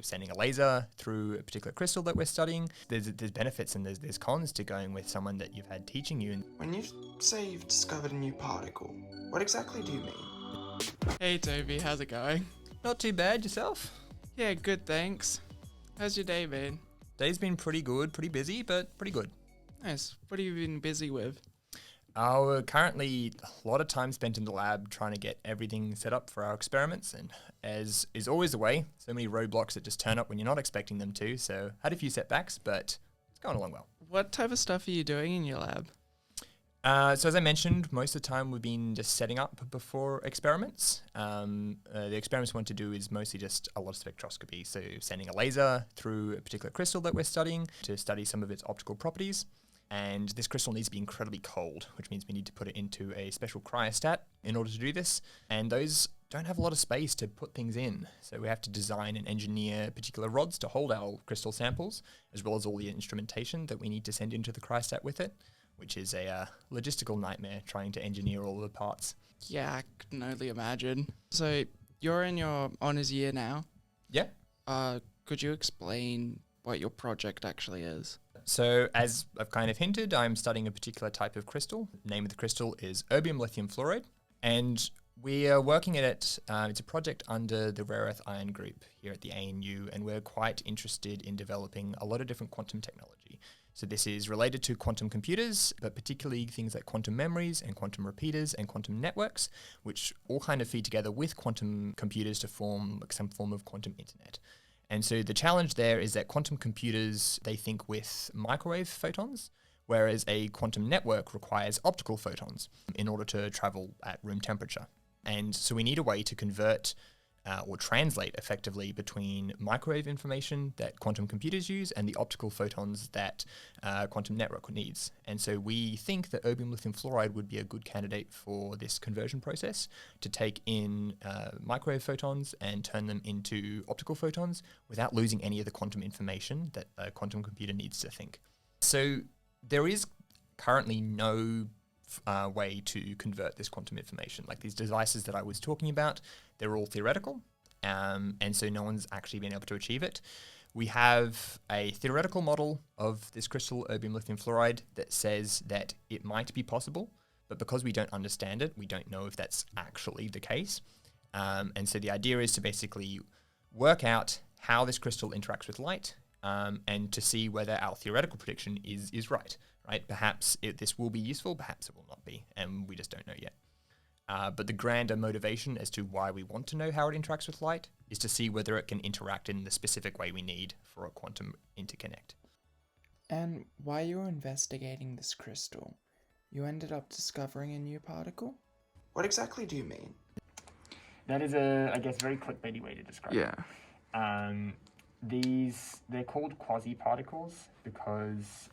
sending a laser through a particular crystal that we're studying. There's benefits and there's cons to going with someone that you've had teaching you. When you say you've discovered a new particle, what exactly do you mean? Hey Toby, how's it going? Not too bad, yourself? Yeah, good thanks. How's your day been? Day's been pretty good, pretty busy, but pretty good. Nice. What have you been busy with? Currently a lot of time spent in the lab trying to get everything set up for our experiments, and as is always the way, so many roadblocks that just turn up when you're not expecting them to, so had a few setbacks, but it's going along well. What type of stuff are you doing in your lab? So as I mentioned, most of the time we've been just setting up before experiments. The experiments we want to do is mostly just a lot of spectroscopy, so sending a laser through a particular crystal that we're studying to study some of its optical properties. And this crystal needs to be incredibly cold, which means we need to put it into a special cryostat in order to do this. And those don't have a lot of space to put things in. So we have to design and engineer particular rods to hold our crystal samples, as well as all the instrumentation that we need to send into the cryostat with it, which is a logistical nightmare trying to engineer all the parts. Yeah, I can only imagine. So you're in your honours year now. Yeah. Could you explain what your project actually is? So as I've kind of hinted, I'm studying a particular type of crystal. The name of the crystal is erbium lithium fluoride. And we are working at it. It's a project under the rare earth ion group here at the ANU, and we're quite interested in developing a lot of different quantum technology. So this is related to quantum computers, but particularly things like quantum memories and quantum repeaters and quantum networks, which all kind of feed together with quantum computers to form some form of quantum internet. And so the challenge there is that quantum computers, they think with microwave photons, whereas a quantum network requires optical photons in order to travel at room temperature. And so we need a way to convert or translate effectively between microwave information that quantum computers use and the optical photons that quantum network needs. And so we think that erbium lithium fluoride would be a good candidate for this conversion process to take in microwave photons and turn them into optical photons without losing any of the quantum information that a quantum computer needs to think. So there is currently no way to convert this quantum information. Like these devices that I was talking about, they're all theoretical, and so no one's actually been able to achieve it. We have a theoretical model of this crystal erbium lithium fluoride that says that it might be possible, but because we don't understand it, we don't know if that's actually the case. And so the idea is to basically work out how this crystal interacts with light, and to see whether our theoretical prediction is right. Right? Perhaps this will be useful, perhaps it will not be, and we just don't know yet. But the grander motivation as to why we want to know how it interacts with light is to see whether it can interact in the specific way we need for a quantum interconnect. And while you were investigating this crystal, you ended up discovering a new particle? What exactly do you mean? That is I guess, very clickbaity way to describe it. They're called quasi-particles because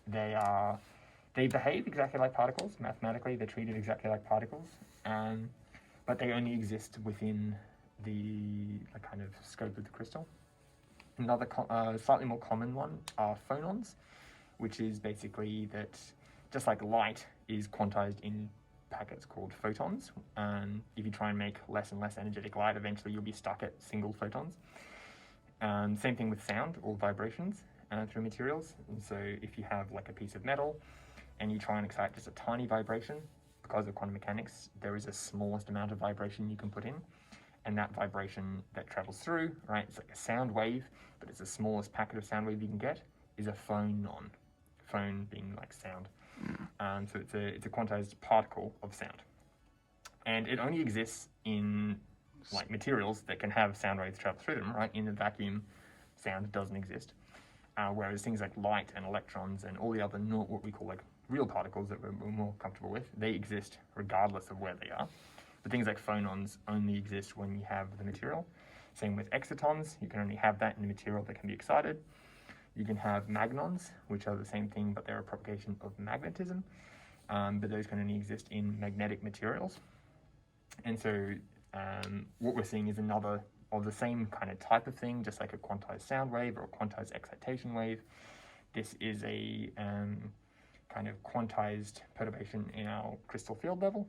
they behave exactly like particles. Mathematically, they're treated exactly like particles, but they only exist within the kind of scope of the crystal. Another slightly more common one are phonons, which is basically that just like light is quantized in packets called photons. If you try and make less and less energetic light, eventually you'll be stuck at single photons. Same thing with sound or vibrations through materials. And so if you have like a piece of metal and you try and excite just a tiny vibration, because of quantum mechanics, there is a smallest amount of vibration you can put in. And that vibration that travels through, right, it's like a sound wave, but it's the smallest packet of sound wave you can get, is a phonon. Phone being like sound. So it's a quantized particle of sound. And it only exists in like materials that can have sound waves travel through them, right? In a vacuum, sound doesn't exist. Whereas things like light and electrons and all the other what we call like real particles that we're more comfortable with, they exist regardless of where they are. But things like phonons only exist when you have the material. Same with excitons, you can only have that in the material that can be excited. You can have magnons, which are the same thing, but they're a propagation of magnetism. But those can only exist in magnetic materials. And so what we're seeing is another of the same kind of type of thing, just like a quantized sound wave or a quantized excitation wave. This is a kind of quantized perturbation in our crystal field level,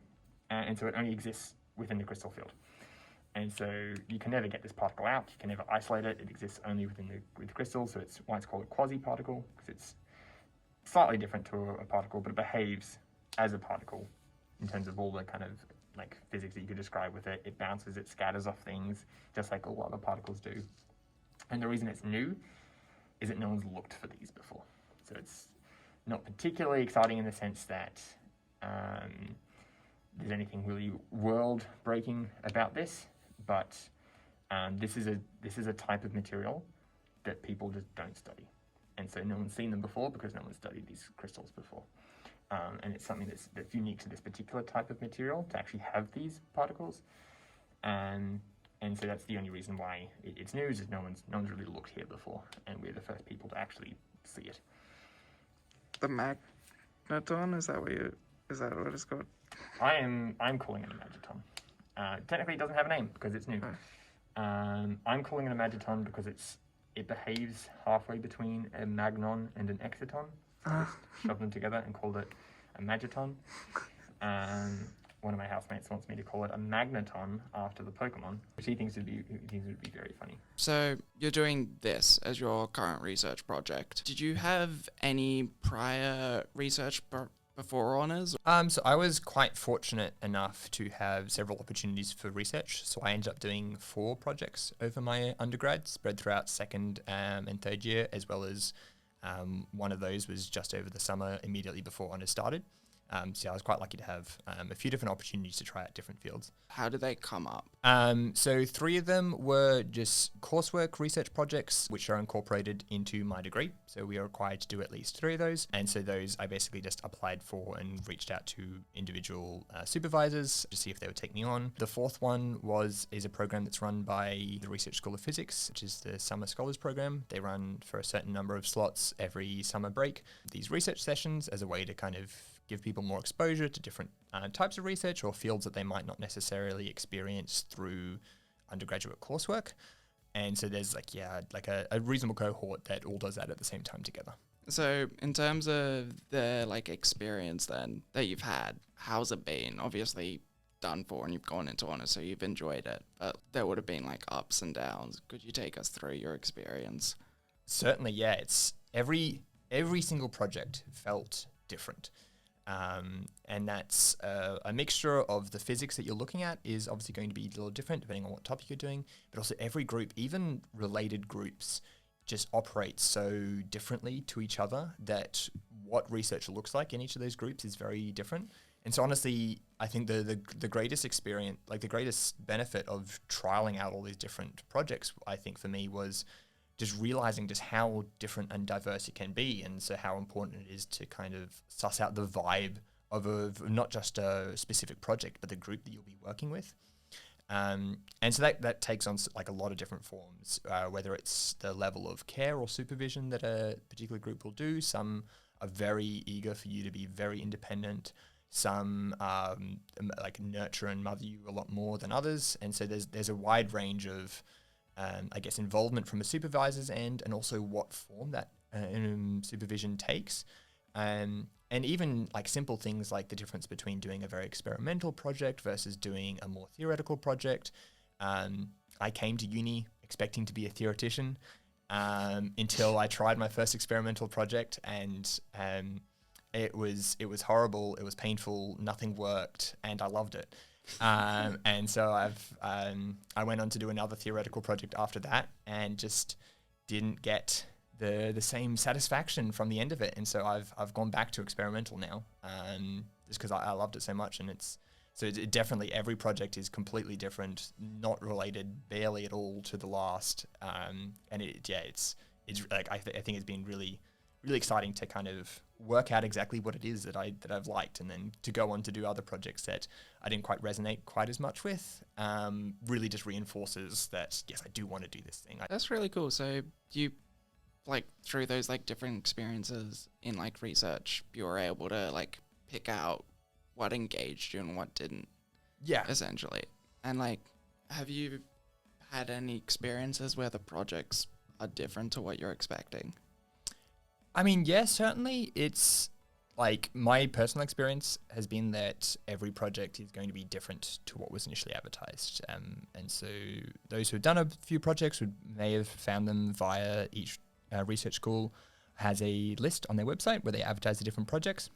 and so it only exists within the crystal field. And so you can never get this particle out. You can never isolate it. It exists only with crystals. So it's why it's called a quasi-particle, because it's slightly different to a particle, but it behaves as a particle in terms of all the kind of like physics that you could describe with it. It bounces, it scatters off things, just like all other particles do. And the reason it's new is that no one's looked for these before. So it's not particularly exciting in the sense that there's anything really world-breaking about this, but this is a type of material that people just don't study. And so no one's seen them before because no one's studied these crystals before. And it's something that's unique to this particular type of material to actually have these particles. And so that's the only reason why it's new, is that no one's really looked here before, and we're the first people to actually see it. The magneton, is that what it's called? I'm calling it a magiton. Technically, it doesn't have a name because it's new. I'm calling it a magiton because it behaves halfway between a magnon and an exciton. So shove them together and called it a magiton. One of my housemates wants me to call it a magneton after the Pokemon, which he thinks would be very funny. So you're doing this as your current research project. Did you have any prior research before honours? So I was quite fortunate enough to have several opportunities for research. So I ended up doing 4 projects over my undergrad, spread throughout second and third year, as well as one of those was just over the summer immediately before honours started. So I was quite lucky to have a few different opportunities to try out different fields. How did they come up? So 3 of them were just coursework research projects, which are incorporated into my degree. So we are required to do at least 3 of those. And so those I basically just applied for and reached out to individual supervisors to see if they would take me on. The 4th one is a program that's run by the Research School of Physics, which is the Summer Scholars Program. They run for a certain number of slots every summer break these research sessions as a way to kind of give people more exposure to different types of research or fields that they might not necessarily experience through undergraduate coursework. And so there's a reasonable cohort that all does that at the same time together. So in terms of the experience then that you've had, how's it been? Obviously done for and you've gone into honours, so you've enjoyed it, but there would have been ups and downs. Could you take us through your experience? Certainly, yeah. It's every single project felt different. And that's a mixture of the physics that you're looking at is obviously going to be a little different depending on what topic you're doing, but also every group, even related groups, just operate so differently to each other that what research looks like in each of those groups is very different. And so honestly, I think the greatest experience, the greatest benefit of trialing out all these different projects, I think for me was just realizing just how different and diverse it can be, and so how important it is to kind of suss out the vibe of not just a specific project, but the group that you'll be working with. And so that takes on a lot of different forms, whether it's the level of care or supervision that a particular group will do. Some are very eager for you to be very independent. Some nurture and mother you a lot more than others. And so there's a wide range of involvement from a supervisor's end, and also what form that supervision takes. And even simple things like the difference between doing a very experimental project versus doing a more theoretical project. I came to uni expecting to be a theoretician until I tried my first experimental project, and it was horrible, it was painful, nothing worked, and I loved it. And so I went on to do another theoretical project after that, and just didn't get the same satisfaction from the end of it. And so I've gone back to experimental now, just because I loved it so much. And it definitely, every project is completely different, not related barely at all to the last. And I think it's been really, really exciting to kind of work out exactly what it is that I've liked, and then to go on to do other projects that I didn't quite resonate quite as much with. Really just reinforces that, yes, I do want to do this thing. That's really cool. So you, through those different experiences in research, you were able to pick out what engaged you and what didn't. Yeah. Essentially. And have you had any experiences where the projects are different to what you're expecting? I mean, yeah, certainly. It's like my personal experience has been that every project is going to be different to what was initially advertised. And so those who have done a few projects may have found them via each research school has a list on their website where they advertise the different projects.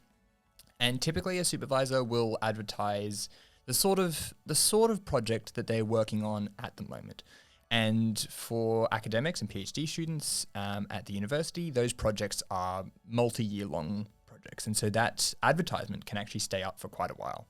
And typically a supervisor will advertise the sort of project that they're working on at the moment. And for academics and PhD students at the university, those projects are multi-year long projects. And so that advertisement can actually stay up for quite a while.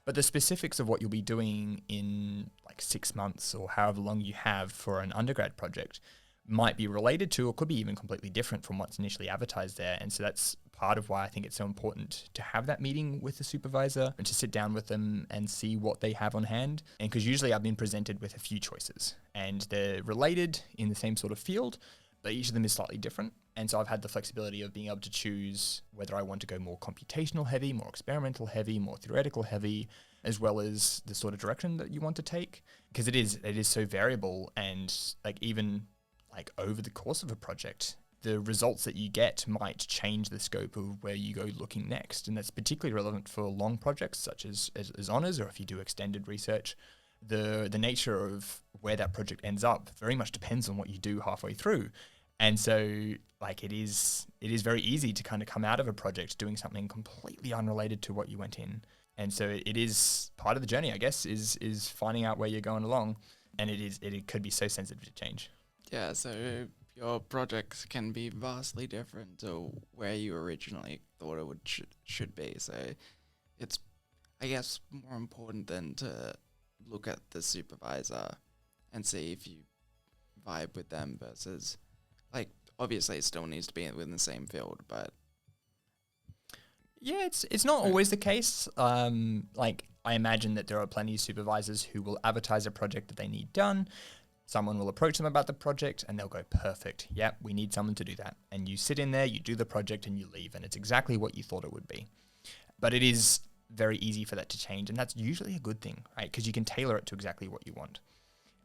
But the specifics of what you'll be doing in like 6 months or however long you have for an undergrad project might be related to or could be even completely different from what's initially advertised there. And so that's part of why I think it's so important to have that meeting with the supervisor and to sit down with them and see what they have on hand. And because usually I've been presented with a few choices and they're related in the same sort of field, but each of them is slightly different. And so I've had the flexibility of being able to choose whether I want to go more computational heavy, more experimental heavy, more theoretical heavy, as well as the sort of direction that you want to take. Because it is so variable, and like even like over the course of a project, the results that you get might change the scope of where you go looking next. And that's particularly relevant for long projects such as honours, or if you do extended research. The nature of where that project ends up very much depends on what you do halfway through. And so like it is very easy to kind of come out of a project doing something completely unrelated to what you went in. And so it is part of the journey, I guess, is finding out where you're going along. And it could be so sensitive to change. Yeah, so your projects can be vastly different to where you originally thought it should be. So it's, I guess, more important than to look at the supervisor and see if you vibe with them versus, like, obviously it still needs to be within the same field, but... Yeah, it's not always the case. Like, I imagine that there are plenty of supervisors who will advertise a project that they need done. Someone will approach them about the project and they'll go, perfect, yep, we need someone to do that. And you sit in there, you do the project and you leave, and it's exactly what you thought it would be. But it is very easy for that to change, and that's usually a good thing, right? Because you can tailor it to exactly what you want.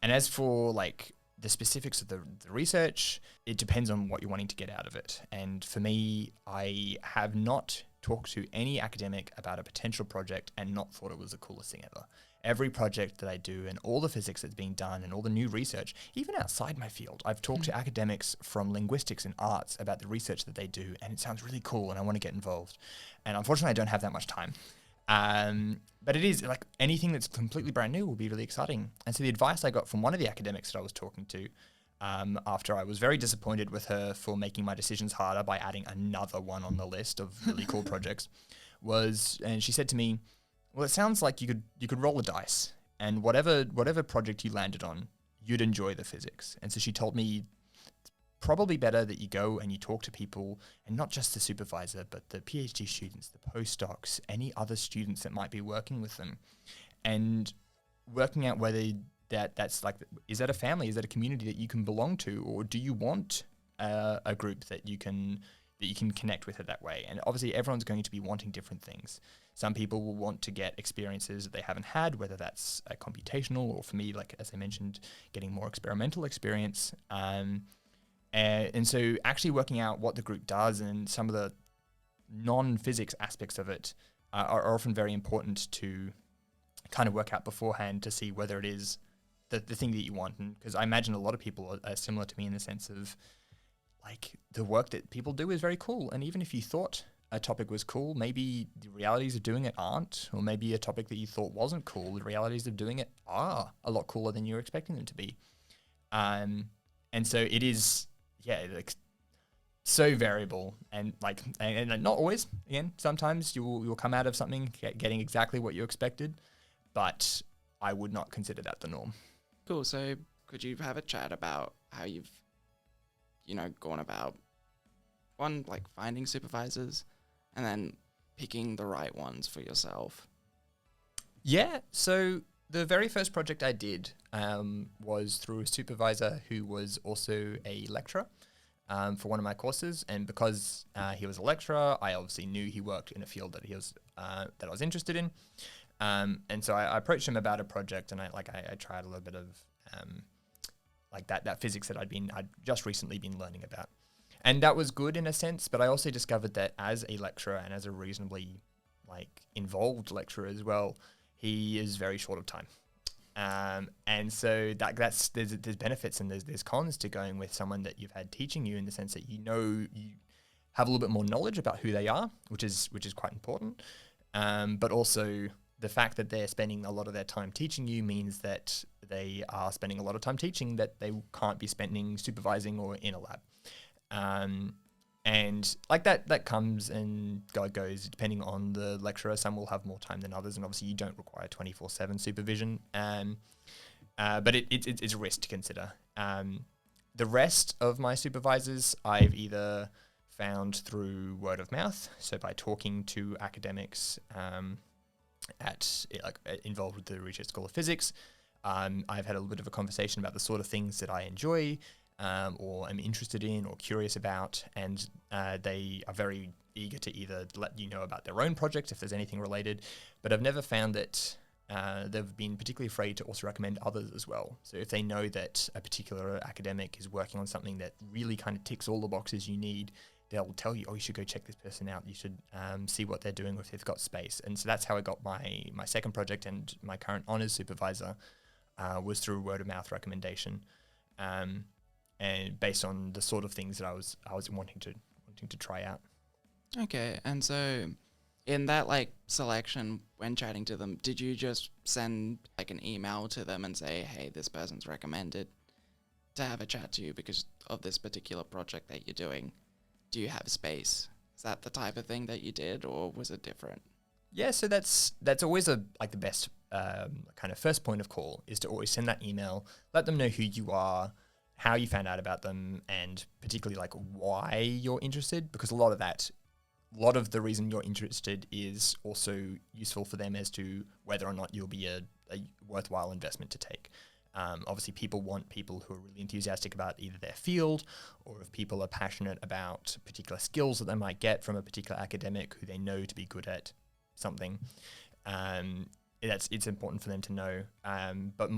And as for like the specifics of the research, it depends on what you're wanting to get out of it. And for me, I have not talked to any academic about a potential project and not thought it was the coolest thing ever. Every project that I do and all the physics that's being done and all the new research, even outside my field, I've talked to academics from linguistics and arts about the research that they do, and it sounds really cool and I want to get involved. And unfortunately, I don't have that much time. But it is like anything that's completely brand new will be really exciting. And so the advice I got from one of the academics that I was talking to, after I was very disappointed with her for making my decisions harder by adding another one on the list of really cool projects, and she said to me, well, it sounds like you could roll a dice, and whatever project you landed on, you'd enjoy the physics. And so she told me it's probably better that you go and you talk to people, and not just the supervisor, but the PhD students, the postdocs, any other students that might be working with them, and working out whether that's like, is that a family, is that a community that you can belong to, or do you want a group that you can connect with it that way? And obviously everyone's going to be wanting different things. Some people will want to get experiences that they haven't had, whether that's a computational or, for me, like as I mentioned, getting more experimental experience. And so actually working out what the group does and some of the non-physics aspects of it are often very important to kind of work out beforehand to see whether it is the thing that you want. And because I imagine a lot of people are similar to me in the sense of, like, the work that people do is very cool. And even if you thought a topic was cool, maybe the realities of doing it aren't, or maybe a topic that you thought wasn't cool, the realities of doing it are a lot cooler than you were expecting them to be. And so it is, yeah, like so variable, and like, and not always. Again, sometimes you'll come out of something getting exactly what you expected, but I would not consider that the norm. Cool. So could you have a chat about how you've, gone about, one, like finding supervisors and then picking the right ones for yourself? Yeah, so the very first project I did was through a supervisor who was also a lecturer for one of my courses. And because he was a lecturer, I obviously knew he worked in a field that that I was interested in. And so I approached him about a project, and I tried a little bit of like that physics that I'd just recently been learning about. And that was good in a sense, but I also discovered that as a lecturer and as a reasonably involved lecturer as well, he is very short of time. And so that's there's benefits and there's cons to going with someone that you've had teaching you, in the sense that you have a little bit more knowledge about who they are, which is quite important. But also the fact that they're spending a lot of their time teaching you means that they are spending a lot of time teaching that they can't be spending supervising or in a lab. And that comes and goes depending on the lecturer. Some will have more time than others, and obviously you don't require 24/7 supervision. But it's a risk to consider. The rest of my supervisors I've either found through word of mouth, so by talking to academics involved with the Research School of Physics. I've had a little bit of a conversation about the sort of things that I enjoy, or am interested in or curious about, and they are very eager to either let you know about their own project if there's anything related, but I've never found that they've been particularly afraid to also recommend others as well. So if they know that a particular academic is working on something that really kind of ticks all the boxes you need, they'll tell you, oh, you should go check this person out. You should see what they're doing, if they've got space. And so that's how I got my second project, and my current honours supervisor was through word of mouth recommendation. And based on the sort of things that I was wanting to try out. Okay, and so in that selection, when chatting to them, did you just send an email to them and say, hey, this person's recommended to have a chat to you because of this particular project that you're doing? Do you have space? Is that the type of thing that you did, or was it different? Yeah, so that's always the best kind of first point of call, is to always send that email, let them know who you are, how you found out about them, and particularly why you're interested, because a lot of the reason you're interested is also useful for them as to whether or not you'll be a worthwhile investment to take. Obviously, people want people who are really enthusiastic about either their field, or if people are passionate about particular skills that they might get from a particular academic who they know to be good at something. It's important for them to know. But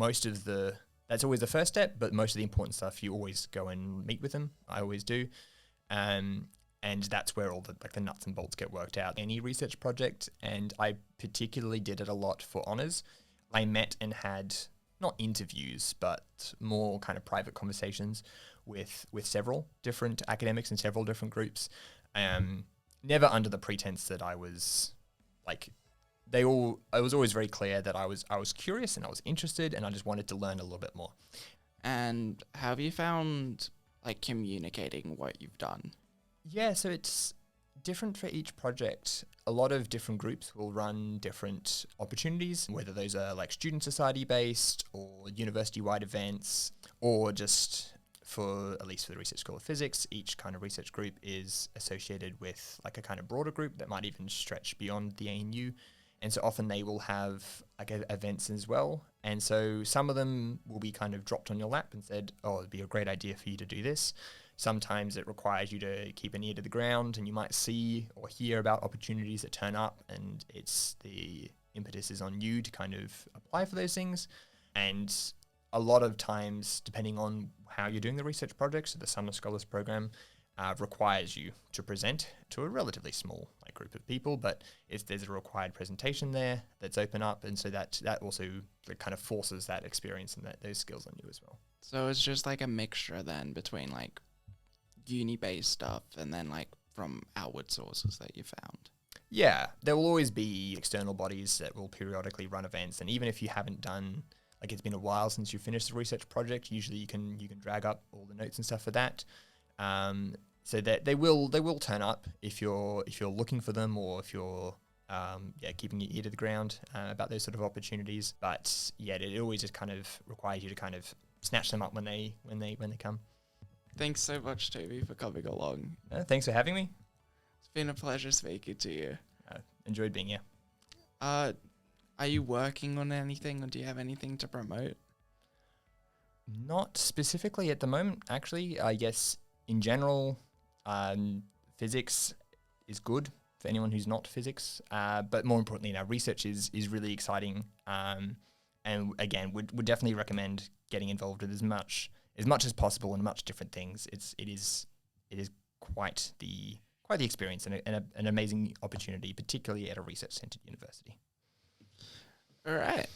that's always the first step, but most of the important stuff, you always go and meet with them. I always do. And that's where all the nuts and bolts get worked out. Any research project, and I particularly did it a lot for honours. I met and had not interviews, but more kind of private conversations with several different academics in several different groups. Never under the pretense that I was I was always very clear that I was curious and I was interested, and I just wanted to learn a little bit more. And how have you found communicating what you've done? Yeah, so it's different for each project. A lot of different groups will run different opportunities, whether those are student society based or university-wide events, or just at least for the Research School of Physics, each kind of research group is associated with a kind of broader group that might even stretch beyond the ANU. And so often they will have events as well. And so some of them will be kind of dropped on your lap and said, oh, it'd be a great idea for you to do this. Sometimes it requires you to keep an ear to the ground, and you might see or hear about opportunities that turn up, and it's the impetus is on you to kind of apply for those things. And a lot of times, depending on how you're doing the research project, so the Summer Scholars Program requires you to present to a relatively small group of people, but there's a required presentation there that's open up, and so that also kind of forces that experience and those skills on you as well. So it's just a mixture then between uni-based stuff and then from outward sources that you found. Yeah, there will always be external bodies that will periodically run events, and even if you haven't done, it's been a while since you finished the research project, usually you can drag up all the notes and stuff for that. So that they will turn up if you're looking for them, or if you're keeping your ear to the ground about those sort of opportunities. But yeah, it always just kind of requires you to kind of snatch them up when they come. Thanks so much, Toby, for coming along. Thanks for having me. It's been a pleasure speaking to you. Enjoyed being here. Are you working on anything, or do you have anything to promote? Not specifically at the moment, actually. I guess in general, physics is good for anyone who's not physics. But more importantly, research is really exciting. And again, would definitely recommend getting involved with as much as possible in much different things. It is quite the experience and an amazing opportunity, particularly at a research-centered university. All right.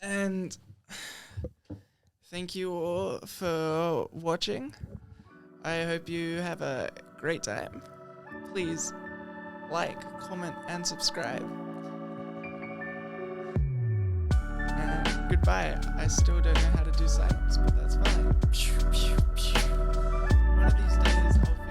And thank you all for watching. I hope you have a great time. Please like, comment, and subscribe. And goodbye. I still don't know how to do silence, but that's fine. One of these days I'll